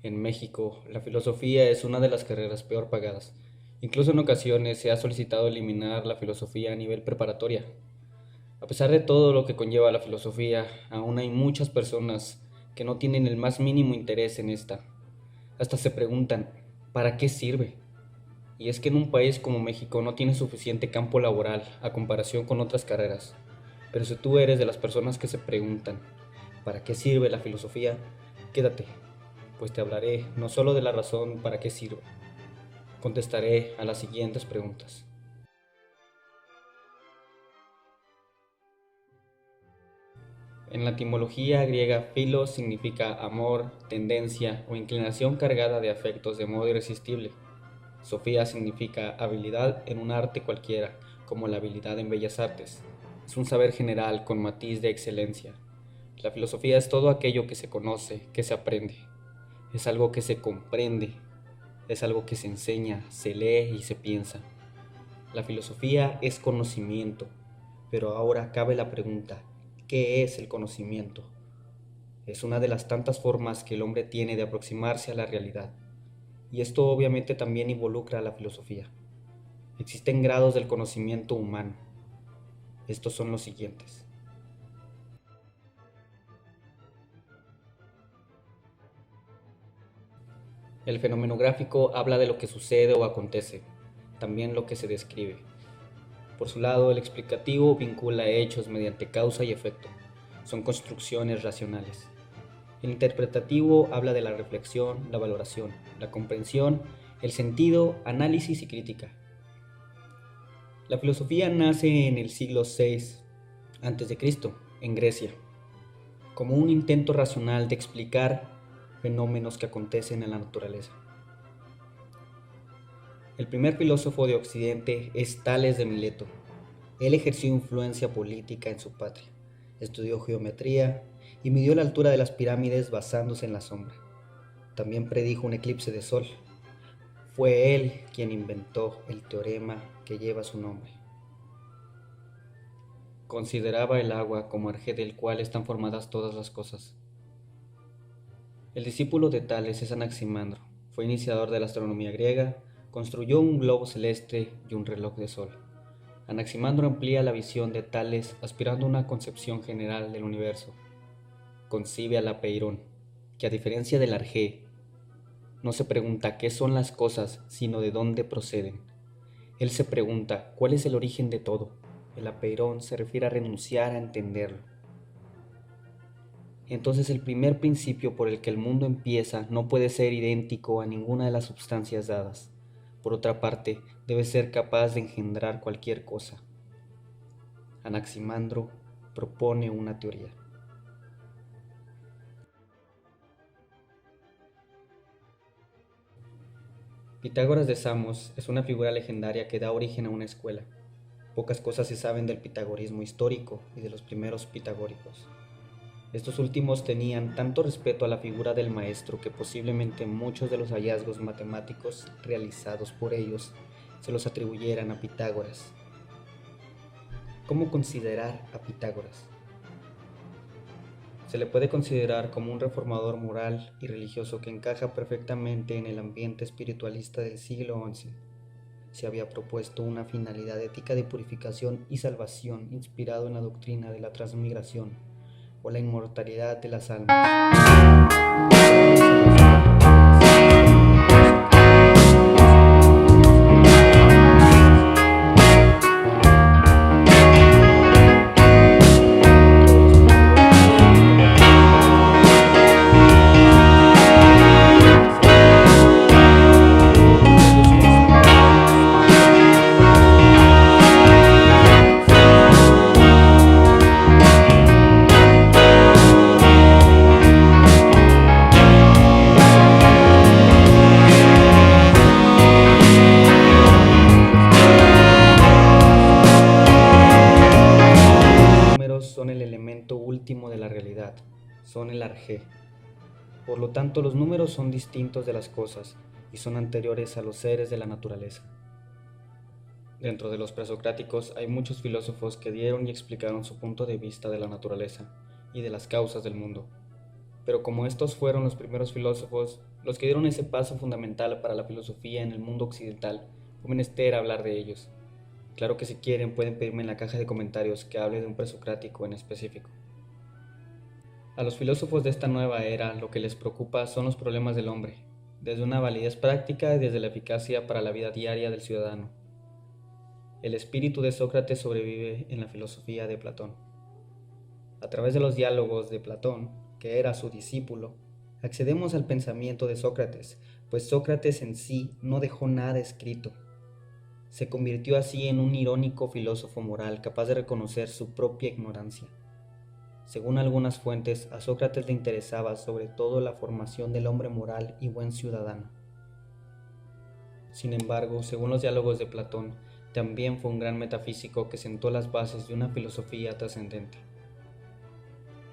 En México, la filosofía es una de las carreras peor pagadas. Incluso en ocasiones se ha solicitado eliminar la filosofía a nivel preparatoria. A pesar de todo lo que conlleva la filosofía, aún hay muchas personas que no tienen el más mínimo interés en esta. Hasta se preguntan, ¿para qué sirve? Y es que en un país como México no tiene suficiente campo laboral a comparación con otras carreras. Pero si tú eres de las personas que se preguntan, ¿para qué sirve la filosofía? Quédate, pues te hablaré no solo de la razón para qué sirve, contestaré a las siguientes preguntas. En la etimología griega, filos significa amor, tendencia o inclinación cargada de afectos de modo irresistible. Sofía significa habilidad en un arte cualquiera, como la habilidad en bellas artes. Es un saber general con matiz de excelencia. La filosofía es todo aquello que se conoce, que se aprende. Es algo que se comprende, es algo que se enseña, se lee y se piensa. La filosofía es conocimiento, pero ahora cabe la pregunta, ¿qué es el conocimiento? Es una de las tantas formas que el hombre tiene de aproximarse a la realidad, y esto obviamente también involucra a la filosofía. Existen grados del conocimiento humano. Estos son los siguientes. El fenomenográfico habla de lo que sucede o acontece, también lo que se describe. Por su lado, el explicativo vincula hechos mediante causa y efecto. Son construcciones racionales. El interpretativo habla de la reflexión, la valoración, la comprensión, el sentido, análisis y crítica. La filosofía nace en el siglo VI a.C., en Grecia, como un intento racional de explicar fenómenos que acontecen en la naturaleza. El primer filósofo de Occidente es Tales de Mileto. Él ejerció influencia política en su patria, estudió geometría y midió la altura de las pirámides basándose en la sombra. También predijo un eclipse de sol. Fue él quien inventó el teorema que lleva su nombre. Consideraba el agua como arjé del cual están formadas todas las cosas. El discípulo de Tales es Anaximandro. Fue iniciador de la astronomía griega, construyó un globo celeste y un reloj de sol. Anaximandro amplía la visión de Tales aspirando a una concepción general del universo. Concibe al apeirón, que a diferencia del arjé, no se pregunta qué son las cosas, sino de dónde proceden. Él se pregunta cuál es el origen de todo. El apeirón se refiere a renunciar a entenderlo. Entonces el primer principio por el que el mundo empieza no puede ser idéntico a ninguna de las substancias dadas. Por otra parte, debe ser capaz de engendrar cualquier cosa. Anaximandro propone una teoría. Pitágoras de Samos es una figura legendaria que da origen a una escuela. Pocas cosas se saben del pitagorismo histórico y de los primeros pitagóricos. Estos últimos tenían tanto respeto a la figura del maestro que posiblemente muchos de los hallazgos matemáticos realizados por ellos se los atribuyeran a Pitágoras. ¿Cómo considerar a Pitágoras? Se le puede considerar como un reformador moral y religioso que encaja perfectamente en el ambiente espiritualista del siglo XI. Se había propuesto una finalidad ética de purificación y salvación inspirado en la doctrina de la transmigración o la inmortalidad de las almas. Son el elemento último de la realidad, son el arjé. Por lo tanto, los números son distintos de las cosas y son anteriores a los seres de la naturaleza. Dentro de los presocráticos hay muchos filósofos que dieron y explicaron su punto de vista de la naturaleza y de las causas del mundo. Pero como estos fueron los primeros filósofos, Los que dieron ese paso fundamental para la filosofía en el mundo occidental, fue menester hablar de ellos. Claro que si quieren pueden pedirme en la caja de comentarios que hable de un presocrático en específico. A los filósofos de esta nueva era lo que les preocupa son los problemas del hombre, desde una validez práctica y desde la eficacia para la vida diaria del ciudadano. El espíritu de Sócrates sobrevive en la filosofía de Platón. A través de los diálogos de Platón, que era su discípulo, accedemos al pensamiento de Sócrates, pues Sócrates en sí no dejó nada escrito. Se convirtió así en un irónico filósofo moral capaz de reconocer su propia ignorancia. Según algunas fuentes, a Sócrates le interesaba sobre todo la formación del hombre moral y buen ciudadano. Sin embargo, según los diálogos de Platón, también fue un gran metafísico que sentó las bases de una filosofía trascendente.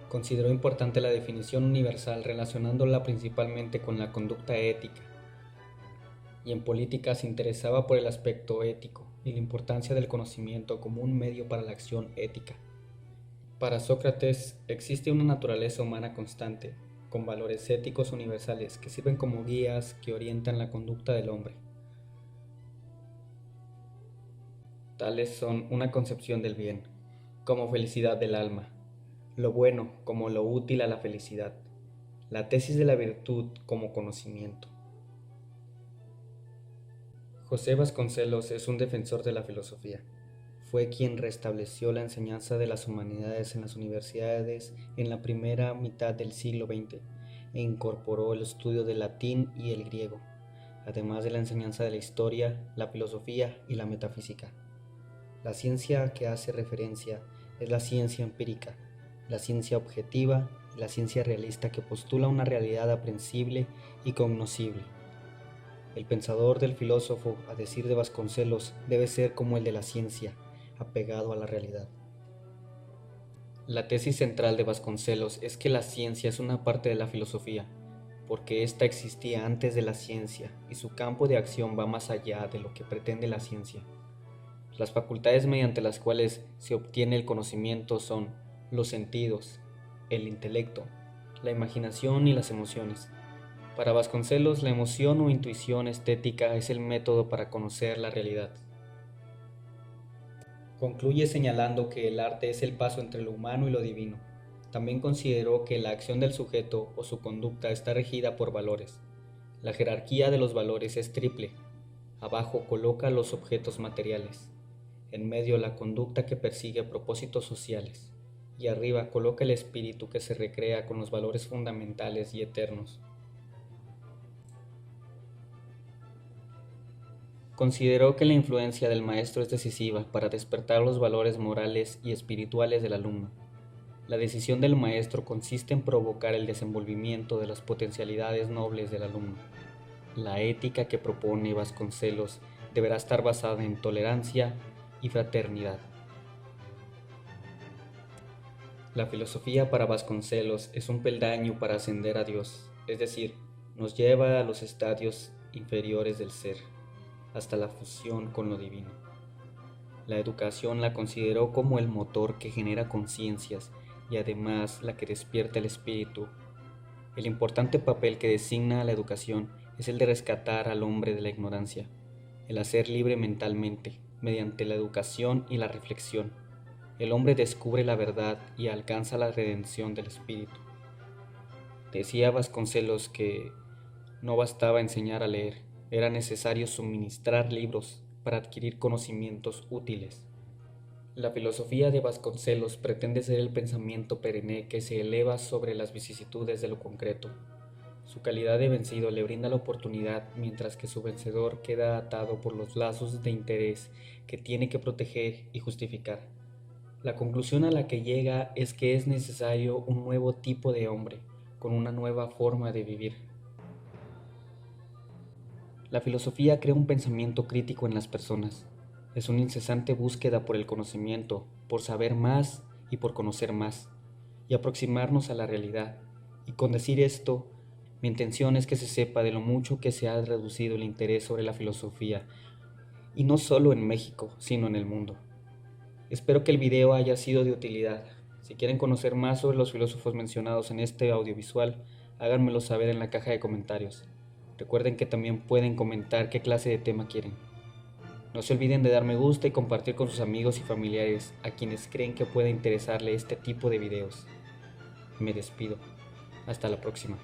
Consideró importante la definición universal relacionándola principalmente con la conducta ética, y en política se interesaba por el aspecto ético y la importancia del conocimiento como un medio para la acción ética. Para Sócrates existe una naturaleza humana constante, con valores éticos universales que sirven como guías que orientan la conducta del hombre. Tales son una concepción del bien, como felicidad del alma, lo bueno como lo útil a la felicidad, la tesis de la virtud como conocimiento. José Vasconcelos es un defensor de la filosofía. Fue quien restableció la enseñanza de las humanidades en las universidades en la primera mitad del siglo XX e incorporó el estudio del latín y el griego, además de la enseñanza de la historia, la filosofía y la metafísica. La ciencia a que hace referencia es la ciencia empírica, la ciencia objetiva y la ciencia realista que postula una realidad aprensible y cognoscible. El pensador del filósofo, a decir de Vasconcelos, debe ser como el de la ciencia, apegado a la realidad. La tesis central de Vasconcelos es que la ciencia es una parte de la filosofía, porque ésta existía antes de la ciencia y su campo de acción va más allá de lo que pretende la ciencia. Las facultades mediante las cuales se obtiene el conocimiento son los sentidos, el intelecto, la imaginación y las emociones. Para Vasconcelos, la emoción o intuición estética es el método para conocer la realidad. Concluye señalando que el arte es el paso entre lo humano y lo divino. También consideró que la acción del sujeto o su conducta está regida por valores. La jerarquía de los valores es triple. Abajo coloca los objetos materiales. En medio la conducta que persigue propósitos sociales. Y arriba coloca el espíritu que se recrea con los valores fundamentales y eternos. Consideró que la influencia del maestro es decisiva para despertar los valores morales y espirituales del alumno. La decisión del maestro consiste en provocar el desenvolvimiento de las potencialidades nobles del alumno. La ética que propone Vasconcelos deberá estar basada en tolerancia y fraternidad. La filosofía para Vasconcelos es un peldaño para ascender a Dios, es decir, nos lleva a los estadios inferiores del ser, hasta la fusión con lo divino. La educación la consideró como el motor que genera conciencias y además la que despierta el espíritu. El importante papel que designa a la educación es el de rescatar al hombre de la ignorancia, el hacer libre mentalmente, mediante la educación y la reflexión. El hombre descubre la verdad y alcanza la redención del espíritu. Decía Vasconcelos que no bastaba enseñar a leer, era necesario suministrar libros para adquirir conocimientos útiles. La filosofía de Vasconcelos pretende ser el pensamiento perenne que se eleva sobre las vicisitudes de lo concreto. Su calidad de vencido le brinda la oportunidad, mientras que su vencedor queda atado por los lazos de interés que tiene que proteger y justificar. La conclusión a la que llega es que es necesario un nuevo tipo de hombre, con una nueva forma de vivir. La filosofía crea un pensamiento crítico en las personas. Es una incesante búsqueda por el conocimiento, por saber más y por conocer más, y aproximarnos a la realidad. Y con decir esto, mi intención es que se sepa de lo mucho que se ha reducido el interés sobre la filosofía, y no solo en México, sino en el mundo. Espero que el video haya sido de utilidad. Si quieren conocer más sobre los filósofos mencionados en este audiovisual, háganmelo saber en la caja de comentarios. Recuerden que también pueden comentar qué clase de tema quieren. No se olviden de dar me gusta y compartir con sus amigos y familiares a quienes creen que pueda interesarle este tipo de videos. Me despido. Hasta la próxima.